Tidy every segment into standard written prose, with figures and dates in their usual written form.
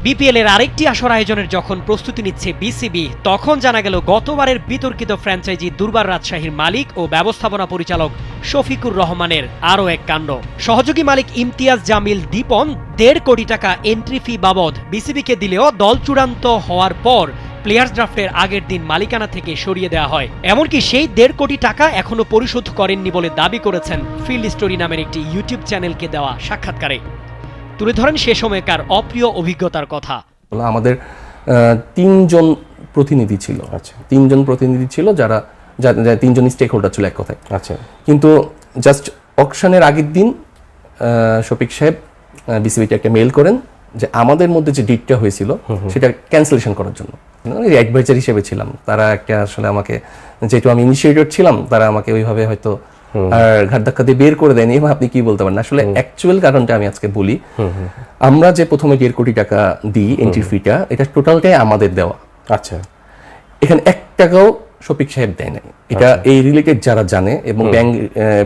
BPL এর আরেকটি আসর আয়োজনের যখন প্রস্তুতি নিচ্ছে বিসিবি, তখন জানা গেল গতবারের বিতর্কিত ফ্র্যাঞ্চাইজি দুর্বার রাজশাহীর মালিক ও ব্যবস্থাপনা পরিচালক শফিকুর রহমানের আরও এক কাণ্ড। সহযোগী মালিক ইমতিয়াজ জামিল দীপন 1.5 কোটি টাকা এন্ট্রি ফি বাবদ বিসিবিকে দিলেও দল চূড়ান্ত হওয়ার পর প্লেয়ার্স ড্রাফটের আগের দিন মালিকানা থেকে সরিয়ে দেওয়া হয়। এমনকি সেই 1.5 কোটি টাকা এখনো পরিশোধ করেননি বলে দাবি করেছেন ফিল্ড স্টোরি নামের একটি ইউটিউব চ্যানেলকে দেওয়া সাক্ষাৎকারে। তুলে ধরেন সে সময়কার অপ্রিয় অভিজ্ঞতার কথা। আমাদের 3 জন প্রতিনিধি ছিল। আচ্ছা, 3 জন প্রতিনিধি ছিল যারা 3 জন স্টেক হোল্ডার ছিল এক কথায়। আচ্ছা, কিন্তু জাস্ট অকশনের আগের দিন শফিক সাহেব বিসিবিতে একটা মেইল করেন যে আমাদের মধ্যে যে ডিটটা হয়েছিল সেটা ক্যান্সেলেশন করার জন্য। অ্যাডভাইজার হিসেবে ছিলাম, তারা একটা আসলে আমাকে, যেহেতু আমি ইনিশিয়েটর ছিলাম, তারা আমাকে ওইভাবে হয়তো আর ঘাট ধাক্কা দিয়ে বের করে দেয়নি। আপনি কি বলতে পারেন আসলে অ্যাকচুয়াল কারণটা আমি আজকে বলি। আমরা যে প্রথমে 1.5 কোটি টাকা দিই এন্ট্রি ফিটা, এটা টোটালটাই আমাদের দেওয়া। আচ্ছা, এখানে 1 টাকাও শফিক সাহেব দেয় নাই। এটা এই রিলেটেড যারা জানে, এবং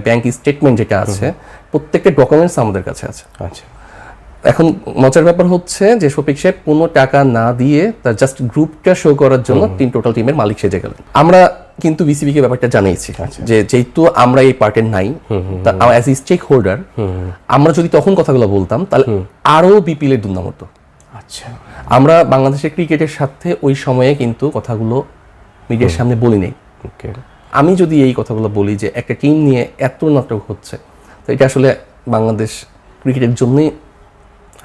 ব্যাংক স্টেটমেন্ট যেটা আছে প্রত্যেকটা ডকুমেন্টস আমাদের কাছে আছে। আচ্ছা, এখন মজার ব্যাপার হচ্ছে যে শফিক সাহেব কোনো টাকা না দিয়ে তার জাস্ট গ্রুপটা শো করার জন্য টোটাল টিমের মালিক সেজে গেলেন। আমরা কিন্তু বিসিবিকে ব্যাপারটা জানিয়েছি যে যেহেতু আমরা এই পার্টের নাই, অ্যাজ এ স্টেক হোল্ডার আমরা যদি তখন কথাগুলো বলতাম তাহলে আরো বিপিএল এর দুর্নাম হতো। আচ্ছা, আমরা বাংলাদেশের ক্রিকেটের সাথে ওই সময়ে কিন্তু কথাগুলো মিডিয়ার সামনে বলি নেই। ওকে, আমি যদি এই কথাগুলো বলি যে একটা টিম নিয়ে এত নাটক হচ্ছে, তো এটা আসলে বাংলাদেশ ক্রিকেটের জন্যই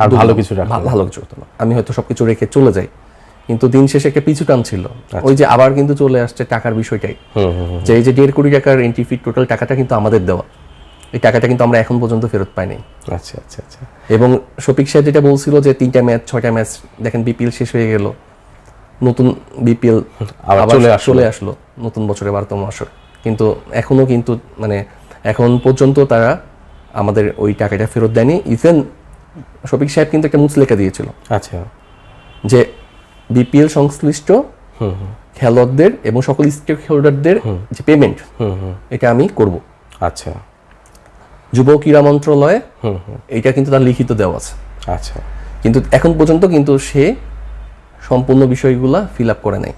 আর ভালো কিছু ভালো কিছু হতো না। আমি হয়তো সবকিছু রেখে চলে যাই, কিন্তু দিন শেষে একটা পিছু টান ছিল। ওই যে আবার কিন্তু চলে আসছে টাকার বিষয়টাই, যে এই যে 1.5 কোটি টাকার এন্ট্রি ফি টোটাল টাকাটা কিন্তু আমাদের দেওয়া, এই টাকাটা কিন্তু আমরা এখন পর্যন্ত ফেরত পাইনি। আচ্ছা, আচ্ছা, আচ্ছা। এবং শফিক সাহেব যেটা বলছিল যে 3টা ম্যাচ 6টা ম্যাচ, দেখেন বিপিএল শেষ হয়ে গেল, নতুন বিপিএল আবার চলে আসলো নতুন বছরে 12তম আসর, কিন্তু এখনো কিন্তু মানে এখন পর্যন্ত তারা আমাদের ওই টাকাটা ফেরত দেয়নি। ইভেন শফিক সাহেব কিন্তু একটা মুচলেখা দিয়েছিল আচ্ছা, যে বিপিএল সংশ্লিষ্ট খেলোয়াড়দের এবং সকল স্টেক হোল্ডারদের যে পেমেন্ট এটা আমি করব। আচ্ছা, যুব ক্রীড়া মন্ত্রণালয়ে এটা কিন্তু তার লিখিত দেওয়া আছে। আচ্ছা, কিন্তু এখন পর্যন্ত কিন্তু সে সম্পূর্ণ বিষয়গুলা ফিল আপ করে নাই।